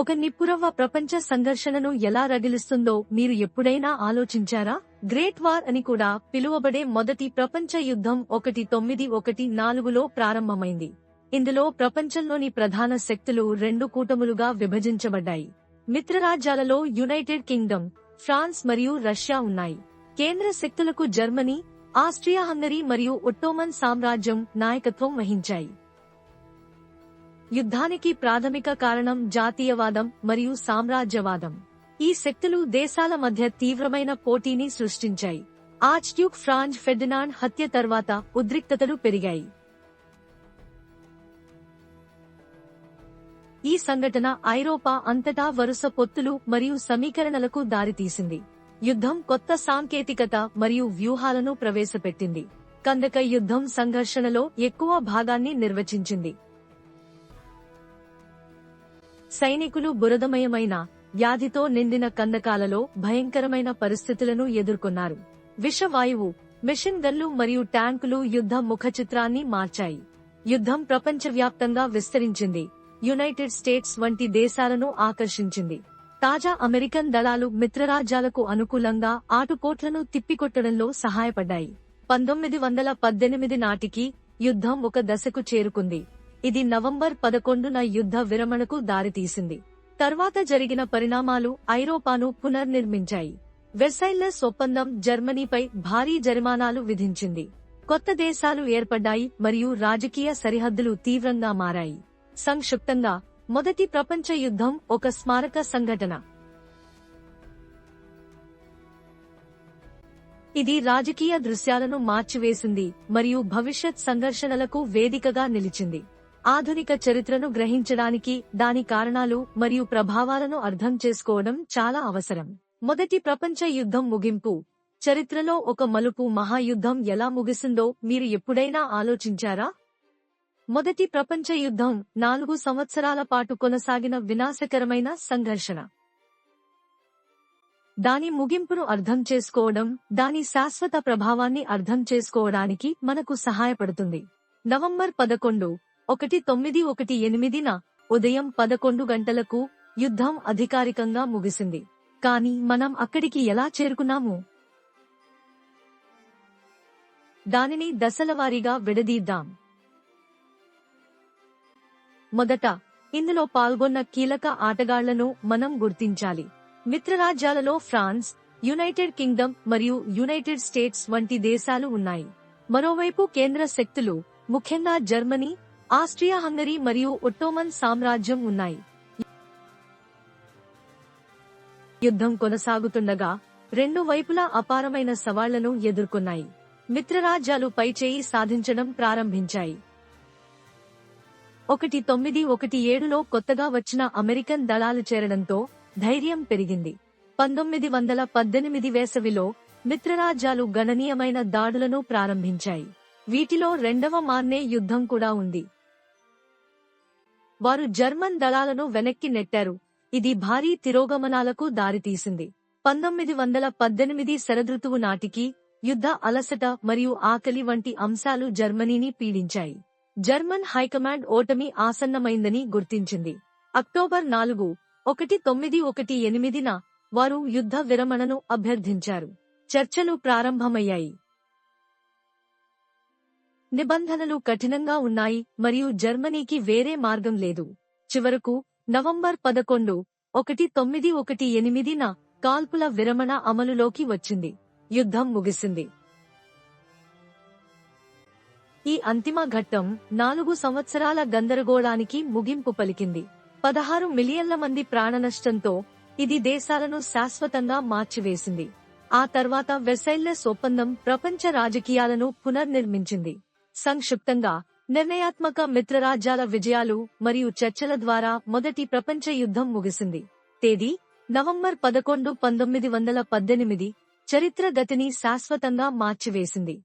ఒక నిప్పురవ్వ ప్రపంచ సంఘర్షణను ఎలా రగిలిస్తుందో మీరు ఎప్పుడైనా ఆలోచించారా? గ్రేట్ వార్ అని కూడా పిలువబడే మొదటి ప్రపంచ యుద్ధం 1914లో ప్రారంభమైంది. ఇందులో ప్రపంచంలోని ప్రధాన శక్తులు రెండు కూటములుగా విభజించబడ్డాయి. మిత్రరాజ్యాలలో యునైటెడ్ కింగ్డమ్, ఫ్రాన్స్ మరియు రష్యా ఉన్నాయి. కేంద్ర శక్తులకు జర్మనీ, ఆస్ట్రియా హంగరీ మరియు ఒట్టోమన్ సామ్రాజ్యం నాయకత్వం వహించాయి. యుద్ధానికి ప్రాథమిక కారణం జాతీయవాదం మరియు సామ్రాజ్యవాదం. ఈ శక్తులు దేశాల మధ్య తీవ్రమైన పోటీని సృష్టించాయి. ఆర్చ్డ్యూక్ ఫ్రాంజ్ ఫెర్డినాండ్ హత్య తర్వాత ఉద్రిక్తతలు పెరిగాయి. ఈ సంఘటన ఐరోపా అంతటా వరుస పొత్తులు మరియు సమీకరణలకు దారితీసింది. యుద్ధం కొత్త సాంకేతికత మరియు వ్యూహాలను ప్రవేశపెట్టింది. కందక యుద్ధం సంఘర్షణలో ఎక్కువ భాగాన్ని నిర్వచించింది. సైనికులు బురదమయమైన, వ్యాధితో నిండిన కందకాలలో భయంకరమైన పరిస్థితులను ఎదుర్కొన్నారు. విషవాయువు, మిషన్ గన్లు మరియు ట్యాంకులు యుద్ధ ముఖచిత్రాన్ని మార్చాయి. యుద్ధం ప్రపంచవ్యాప్తంగా విస్తరించింది. యునైటెడ్ స్టేట్స్ వంటి దేశాలను ఆకర్షించింది. తాజా అమెరికన్ దళాలు మిత్రరాజ్యాలకు అనుకూలంగా ఆటుపోట్లను తిప్పికొట్టడంలో సహాయపడ్డాయి. 1918 నాటికి యుద్ధం ఒక దశకు చేరుకుంది. ఇది నవంబర్ 11న యుద్ధ విరమణకు దారితీసింది. తర్వాత జరిగిన పరిణామాలు ఐరోపాను పునర్నిర్మించాయి. వెర్సైల్లెస్ ఒప్పందం జర్మనీపై భారీ జరిమానాలు విధించింది. కొత్త దేశాలు ఏర్పడ్డాయి మరియు రాజకీయ సరిహద్దులు తీవ్రంగా మారాయి. సంక్షిప్తంగా, మొదటి ప్రపంచ యుద్ధం ఒక స్మారక సంఘటన. ఇది రాజకీయ దృశ్యాలను మార్చివేసింది మరియు భవిష్యత్ సంఘర్షణలకు వేదికగా నిలిచింది. ఆధునిక చరిత్రను గ్రహించడానికి దాని కారణాలు మరియు ప్రభావాలను అర్థం చేసుకోవడం చాలా అవసరం. మొదటి ప్రపంచ యుద్ధం ముగింపు. చరిత్రలో ఒక మలుపు. మహాయుద్ధం ఎలా ముగిసిందో మీరు ఎప్పుడైనా ఆలోచించారా? మొదటి ప్రపంచ యుద్ధం 4 సంవత్సరాల పాటు కొనసాగిన వినాశకరమైన సంఘర్షణ. దాని ముగింపును అర్థం చేసుకోవడం, దాని శాశ్వత ప్రభావాన్ని అర్థం చేసుకోవడానికి మనకు సహాయపడుతుంది. నవంబర్ 11, 1918న ఉదయం 11 గంటలకు యుద్ధం అధికారికంగా ముగిసింది. కానీ మనం అక్కడికి ఎలా చేరుకున్నాము? దానిని దశలవారీగా విడదీద్దాం. మొదట, ఇందులో పాల్గొన్న కీలక ఆటగాళ్లను మనం గుర్తించాలి. మిత్రరాజ్యాలలో ఫ్రాన్స్, యునైటెడ్ కింగ్డమ్ మరియు యునైటెడ్ స్టేట్స్ వంటి దేశాలు ఉన్నాయి. మరోవైపు కేంద్ర శక్తులు, ముఖ్యంగా జర్మనీ, ఆస్ట్రియా హంగరీ మరియు ఒట్టోమన్ సామ్రాజ్యం ఉన్నాయి. యుద్ధం కొనసాగుతుండగా రెండు వైపులా అపారమైన సవాళ్లను ఎదుర్కొన్నాయి. మిత్రరాజ్యాలు పైచేయి సాధించడం ప్రారంభించాయి. 1917లో కొత్తగా వచ్చిన అమెరికన్ దళాలు చేరడంతో ధైర్యం పెరిగింది. 1918 వేసవిలో మిత్రరాజ్యాలు గణనీయమైన దాడులను ప్రారంభించాయి. వీటిలో రెండవ మార్నే యుద్ధం కూడా ఉంది. వారు జర్మన్ దళాలను వెనక్కి నెట్టారు. ఇది భారీ తిరోగమనాలకు దారితీసింది. 1918 శరదృతువు నాటికి యుద్ధ అలసట మరియు ఆకలి వంటి అంశాలు జర్మనీని పీడించాయి. జర్మన్ హైకమాండ్ ఓటమి ఆసన్నమైందని గుర్తించింది. అక్టోబర్ 4, 1918న వారు యుద్ధ విరమణను అభ్యర్థించారు. చర్చలు ప్రారంభమయ్యాయి. నిబంధనలు కఠినంగా ఉన్నాయి మరియు జర్మనీకి వేరే మార్గం లేదు. చివరకు నవంబర్ 11, 1918న కాల్పుల విరమణ అమలులోకి వచ్చింది. యుద్ధం ముగిసింది. ఈ అంతిమ ఘట్టం 4 సంవత్సరాల గందరగోళానికి ముగింపు పలికింది. 16 మిలియన్ల మంది ప్రాణనష్టంతో ఇది దేశాలను శాశ్వతంగా మార్చివేసింది. ఆ తర్వాత వెర్సైల్లెస్ ఒప్పందం ప్రపంచ రాజకీయాలను పునర్నిర్మించింది. సంక్షిప్తంగా, నిర్ణయాత్మక మిత్రరాజ్యాల విజయాలు మరియు చర్చల ద్వారా మొదటి ప్రపంచ యుద్ధం ముగిసింది. తేదీ: నవంబర్ 11, 1918. చరిత్ర గతిని శాశ్వతంగా మార్చివేసింది.